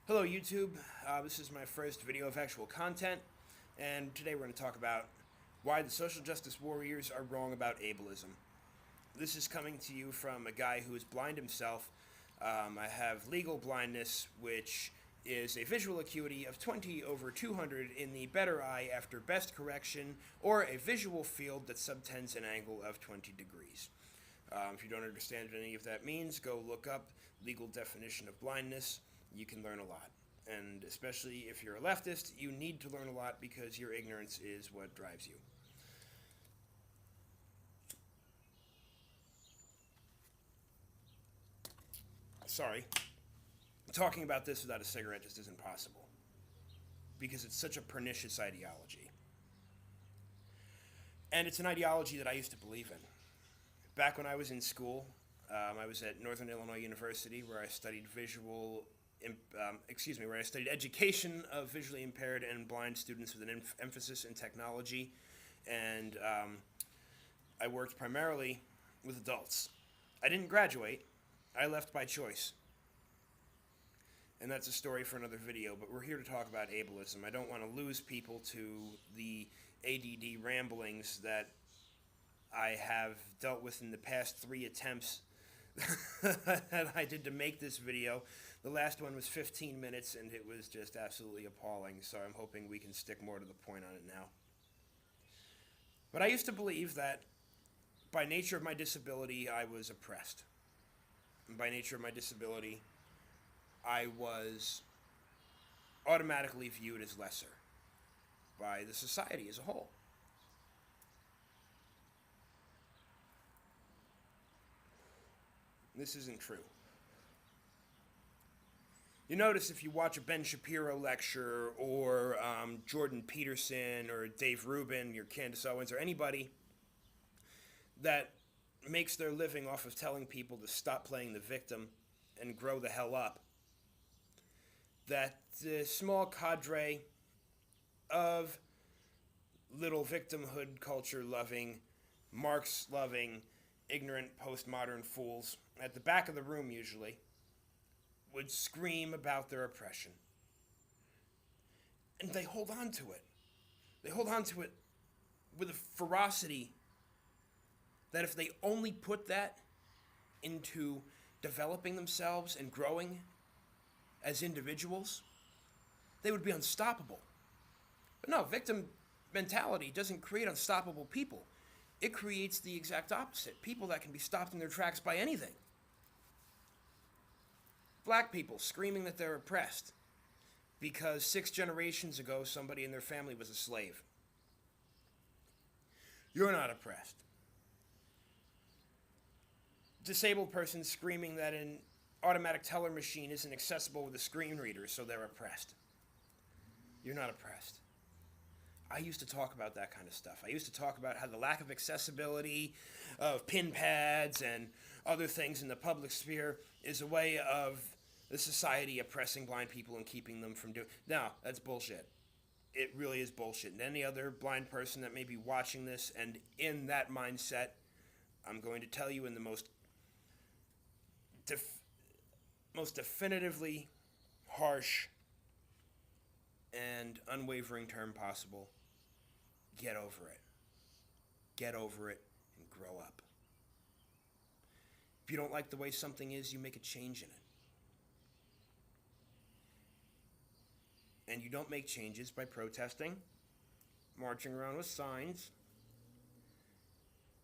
Hello YouTube, this is my first video of actual content, and today we're going to talk about why the social justice warriors are wrong about ableism. This is coming to you from a guy who is blind himself. I have legal blindness, which is a visual acuity of 20/200 in the better eye after best correction, or a visual field that subtends an angle of 20 degrees. If you don't understand what any of that means, go look up legal definition of blindness. You can learn a lot. And especially if you're a leftist, you need to learn a lot because your ignorance is what drives you. Sorry. Talking about this without a cigarette just isn't possible because it's such a pernicious ideology. And it's an ideology that I used to believe in. Back when I was in school, I was at Northern Illinois University where I studied where I studied education of visually impaired and blind students with an emphasis in technology, and I worked primarily with adults. I didn't graduate. I left by choice. And that's a story for another video, but we're here to talk about ableism. I don't want to lose people to the ADD ramblings that I have dealt with in the past 3 attempts that I did to make this video. The last one was 15 minutes and it was just absolutely appalling, so I'm hoping we can stick more to the point on it now. But I used to believe that by nature of my disability I was oppressed. And by nature of my disability I was automatically viewed as lesser by the society as a whole. This isn't true. You notice if you watch a Ben Shapiro lecture or Jordan Peterson or Dave Rubin or Candace Owens or anybody that makes their living off of telling people to stop playing the victim and grow the hell up, that the small cadre of little victimhood culture loving, Marx loving, ignorant postmodern fools at the back of the room usually would scream about their oppression. And they hold on to it. They hold on to it with a ferocity that if they only put that into developing themselves and growing as individuals, they would be unstoppable. But no, victim mentality doesn't create unstoppable people. It creates the exact opposite. People that can be stopped in their tracks by anything. Black people screaming that they're oppressed because 6 generations ago somebody in their family was a slave. You're not oppressed. Disabled person screaming that an automatic teller machine isn't accessible with a screen reader, so they're oppressed. You're not oppressed. I used to talk about that kind of stuff. I used to talk about how the lack of accessibility of pin pads and other things in the public sphere is a way of the society oppressing blind people and keeping them from doing... No, that's bullshit. It really is bullshit. And any other blind person that may be watching this and in that mindset, I'm going to tell you in the most definitively harsh and unwavering term possible: get over it. Get over it and grow up. If you don't like the way something is, you make a change in it. And you don't make changes by protesting, marching around with signs,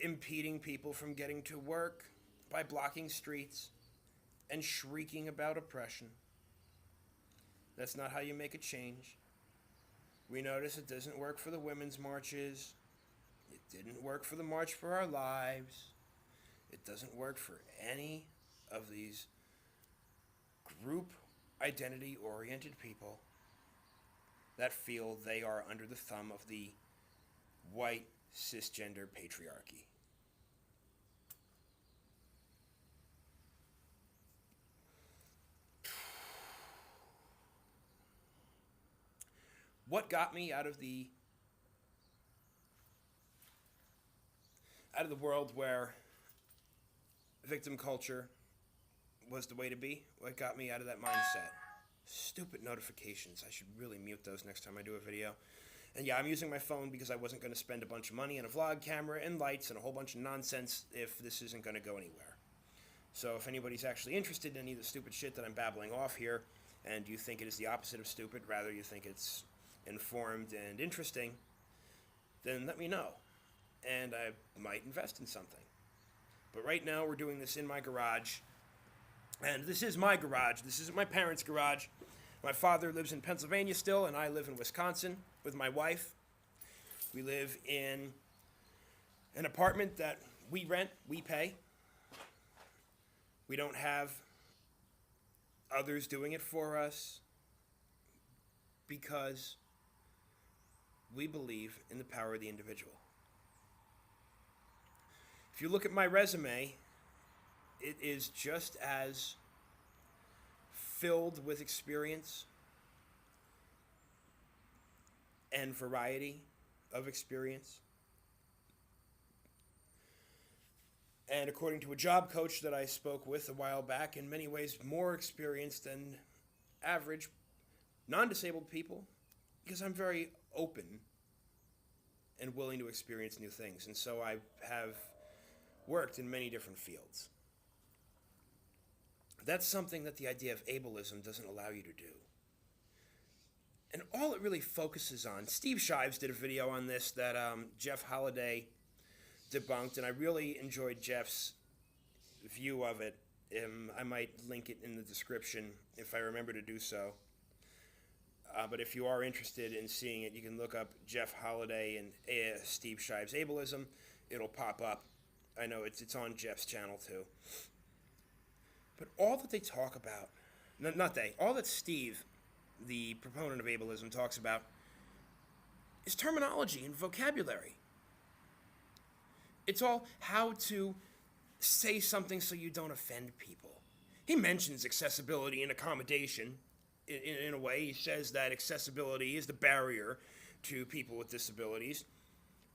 impeding people from getting to work by blocking streets and shrieking about oppression. That's not how you make a change. We notice it doesn't work for the women's marches. It didn't work for the March for Our Lives. It doesn't work for any of these group identity-oriented people that feel they are under the thumb of the white cisgender patriarchy. What got me out of the world where victim culture was the way to be? What got me out of that mindset? Stupid notifications. I should really mute those next time I do a video. And yeah, I'm using my phone because I wasn't going to spend a bunch of money on a vlog camera and lights and a whole bunch of nonsense if this isn't going to go anywhere. So if anybody's actually interested in any of the stupid shit that I'm babbling off here, and you think it is the opposite of stupid, rather you think it's informed and interesting, then let me know. And I might invest in something. But right now we're doing this in my garage. And this is my garage. This isn't my parents' garage. My father lives in Pennsylvania still, and I live in Wisconsin with my wife. We live in an apartment that we rent, we pay. We don't have others doing it for us because we believe in the power of the individual. If you look at my resume, it is just as filled with experience and variety of experience. And according to a job coach that I spoke with a while back, in many ways more experienced than average non-disabled people, because I'm very open and willing to experience new things. And so I have worked in many different fields. That's something that the idea of ableism doesn't allow you to do. And all it really focuses on, Steve Shives did a video on this that Jeff Holiday debunked, and I really enjoyed Jeff's view of it. I might link it in the description if I remember to do so. But if you are interested in seeing it, you can look up Jeff Holiday and Steve Shives Ableism. It'll pop up. I know it's on Jeff's channel too. But all that they talk about, all that Steve, the proponent of ableism, talks about is terminology and vocabulary. It's all how to say something so you don't offend people. He mentions accessibility and accommodation in a way. He says that accessibility is the barrier to people with disabilities.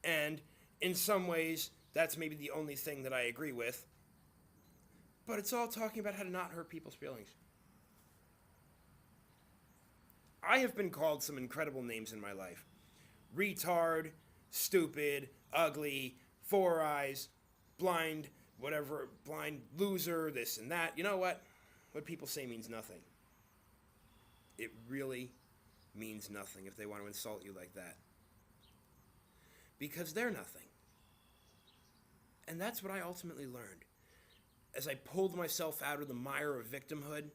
And in some ways, that's maybe the only thing that I agree with. But it's all talking about how to not hurt people's feelings. I have been called some incredible names in my life. Retard, stupid, ugly, four eyes, blind, whatever, blind loser, this and that. You know what? What people say means nothing. It really means nothing if they want to insult you like that. Because they're nothing. And that's what I ultimately learned. As I pulled myself out of the mire of victimhood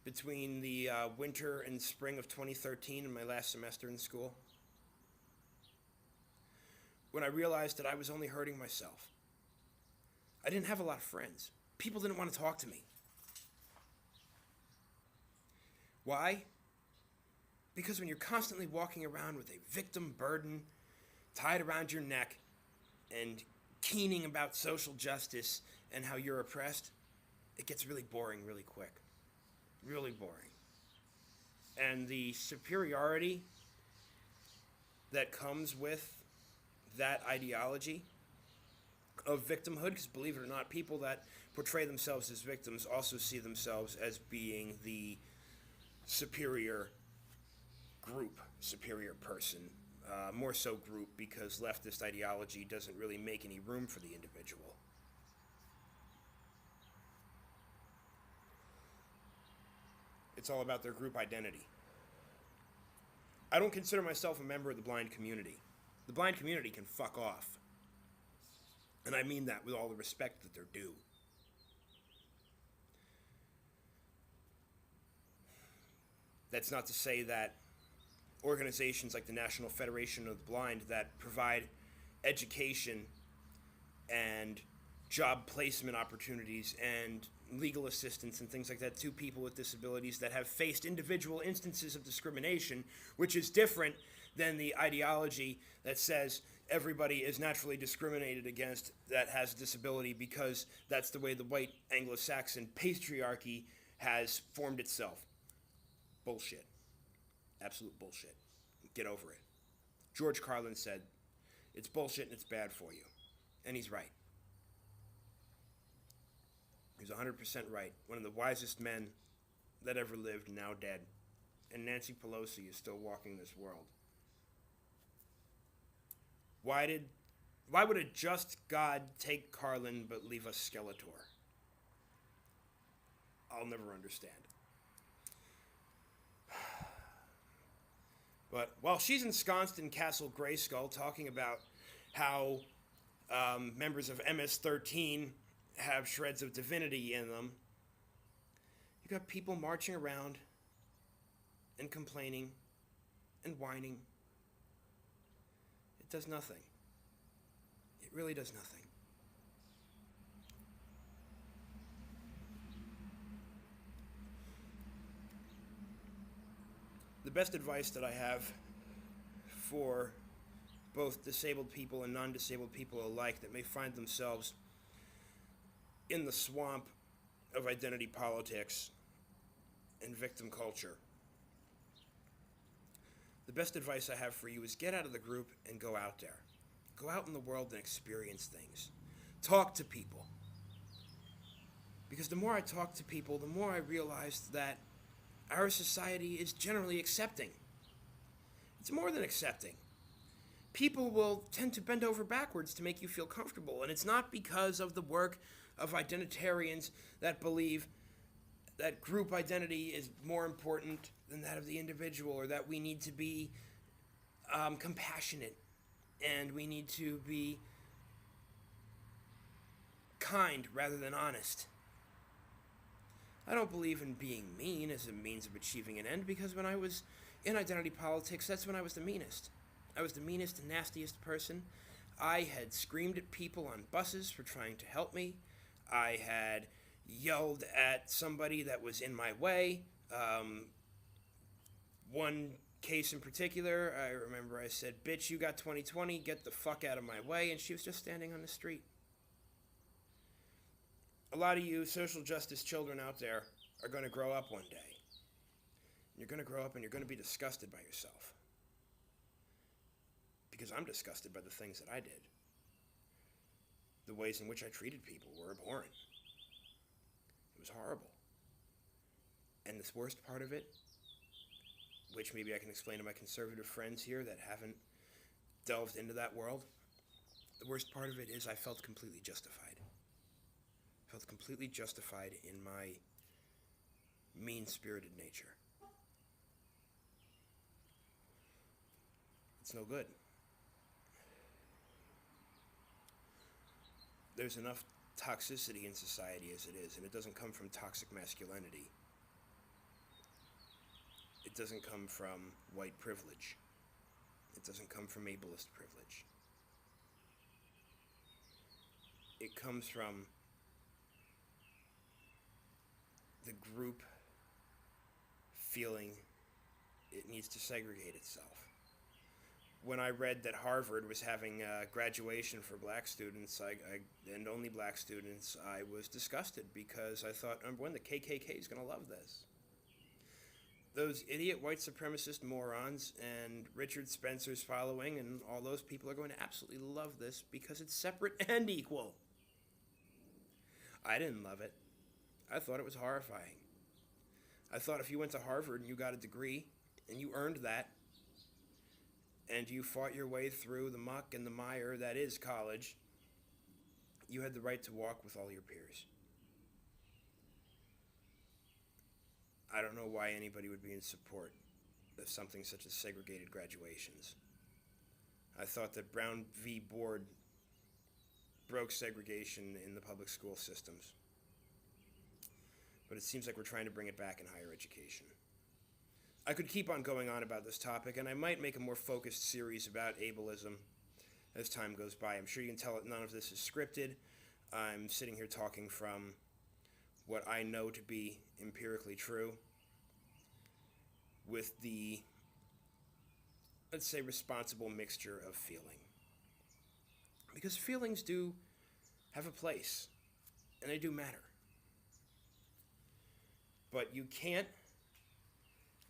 between the winter and spring of 2013 and my last semester in school, when I realized that I was only hurting myself. I didn't have a lot of friends. People didn't want to talk to me. Why? Because when you're constantly walking around with a victim burden tied around your neck and keening about social justice and how you're oppressed, it gets really boring really quick. Really boring. And the superiority that comes with that ideology of victimhood, because believe it or not, people that portray themselves as victims also see themselves as being the superior group, superior person. More so group, because leftist ideology doesn't really make any room for the individual. It's all about their group identity. I don't consider myself a member of the blind community. The blind community can fuck off. And I mean that with all the respect that they're due. That's not to say that organizations like the National Federation of the Blind that provide education and job placement opportunities and legal assistance and things like that to people with disabilities that have faced individual instances of discrimination, which is different than the ideology that says everybody is naturally discriminated against that has a disability because that's the way the white Anglo-Saxon patriarchy has formed itself. Bullshit. Absolute bullshit. Get over it. George Carlin said, it's bullshit and it's bad for you. And he's right. He's 100% right. One of the wisest men that ever lived, now dead. And Nancy Pelosi is still walking this world. Why would a just God take Carlin but leave us Skeletor? I'll never understand. But while she's ensconced in Castle Grayskull talking about how members of MS-13 have shreds of divinity in them, you got people marching around and complaining and whining. It does nothing. It really does nothing. The best advice that I have for both disabled people and non-disabled people alike that may find themselves in the swamp of identity politics and victim culture. The best advice I have for you is get out of the group and go out there. Go out in the world and experience things. Talk to people. Because the more I talk to people, the more I realize that our society is generally accepting. It's more than accepting. People will tend to bend over backwards to make you feel comfortable, and it's not because of the work of identitarians that believe that group identity is more important than that of the individual, or that we need to be compassionate and we need to be kind rather than honest. I don't believe in being mean as a means of achieving an end, because when I was in identity politics, that's when I was the meanest. I was the meanest and nastiest person. I had screamed at people on buses for trying to help me. I had yelled at somebody that was in my way. One case in particular, I remember I said, "Bitch, you got 20/20, get the fuck out of my way," and she was just standing on the street. A lot of you social justice children out there are going to grow up one day. You're going to grow up and you're going to be disgusted by yourself. Because I'm disgusted by the things that I did. The ways in which I treated people were abhorrent. It was horrible. And this worst part of it, which maybe I can explain to my conservative friends here that haven't delved into that world, the worst part of it is I felt completely justified. Felt completely justified in my mean-spirited nature. It's no good. There's enough toxicity in society as it is, and it doesn't come from toxic masculinity. It doesn't come from white privilege. It doesn't come from ableist privilege. It comes from the group feeling it needs to segregate itself. When I read that Harvard was having graduation for black students, and only black students, I was disgusted because I thought, number one, the KKK is going to love this. Those idiot white supremacist morons and Richard Spencer's following and all those people are going to absolutely love this because it's separate and equal. I didn't love it. I thought it was horrifying. I thought if you went to Harvard and you got a degree and you earned that and you fought your way through the muck and the mire that is college, you had the right to walk with all your peers. I don't know why anybody would be in support of something such as segregated graduations. I thought that Brown v. Board broke segregation in the public school systems. But it seems like we're trying to bring it back in higher education. I could keep on going on about this topic, and I might make a more focused series about ableism as time goes by. I'm sure you can tell that none of this is scripted. I'm sitting here talking from what I know to be empirically true with the, let's say, responsible mixture of feeling. Because feelings do have a place, and they do matter. But you can't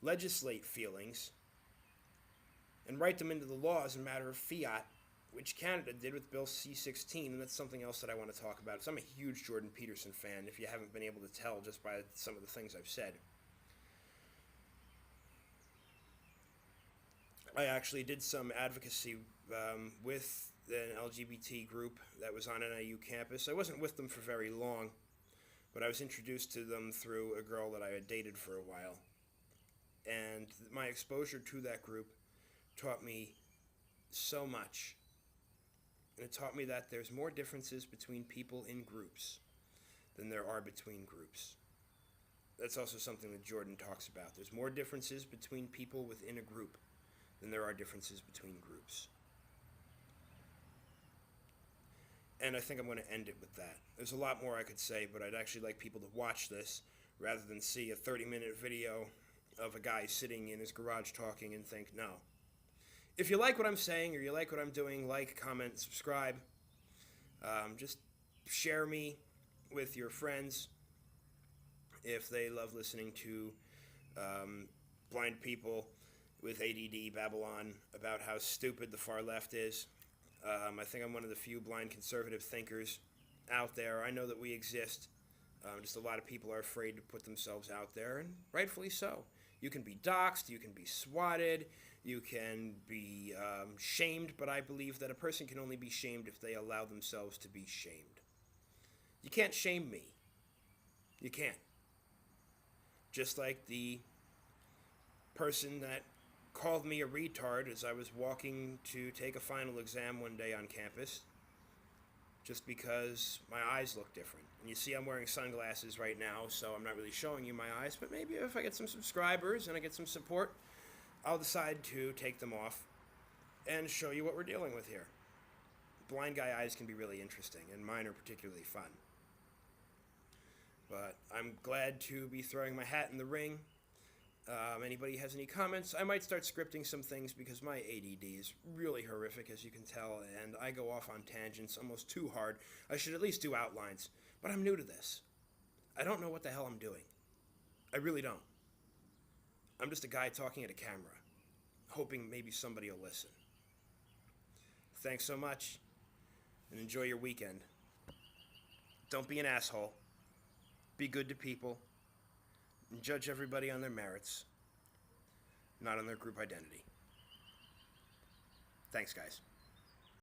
legislate feelings and write them into the law as a matter of fiat, which Canada did with Bill C-16, and that's something else that I want to talk about. So I'm a huge Jordan Peterson fan, if you haven't been able to tell just by some of the things I've said. I actually did some advocacy with an LGBT group that was on NIU campus. I wasn't with them for very long, but I was introduced to them through a girl that I had dated for a while. And my exposure to that group taught me so much. And it taught me that there's more differences between people in groups than there are between groups. That's also something that Jordan talks about. There's more differences between people within a group than there are differences between groups. And I think I'm going to end it with that. There's a lot more I could say, but I'd actually like people to watch this rather than see a 30-minute video of a guy sitting in his garage talking and think, no. If you like what I'm saying or you like what I'm doing, like, comment, subscribe. Just share me with your friends if they love listening to blind people with ADD Babylon about how stupid the far left is. I think I'm one of the few blind conservative thinkers out there. I know that we exist. Just a lot of people are afraid to put themselves out there, and rightfully so. You can be doxxed, you can be swatted, you can be shamed, but I believe that a person can only be shamed if they allow themselves to be shamed. You can't shame me. You can't. Just like the person that called me a retard as I was walking to take a final exam one day on campus, just because my eyes look different. And you see I'm wearing sunglasses right now, so I'm not really showing you my eyes, but maybe if I get some subscribers and I get some support, I'll decide to take them off and show you what we're dealing with here. Blind guy eyes can be really interesting, and mine are particularly fun. But I'm glad to be throwing my hat in the ring. Anybody has any comments? I might start scripting some things because my ADD is really horrific, as you can tell, and I go off on tangents almost too hard. I should at least do outlines, but I'm new to this. I don't know what the hell I'm doing. I really don't. I'm just a guy talking at a camera, hoping maybe somebody will listen. Thanks so much, and enjoy your weekend. Don't be an asshole. Be good to people. And judge everybody on their merits, not on their group identity. Thanks, guys.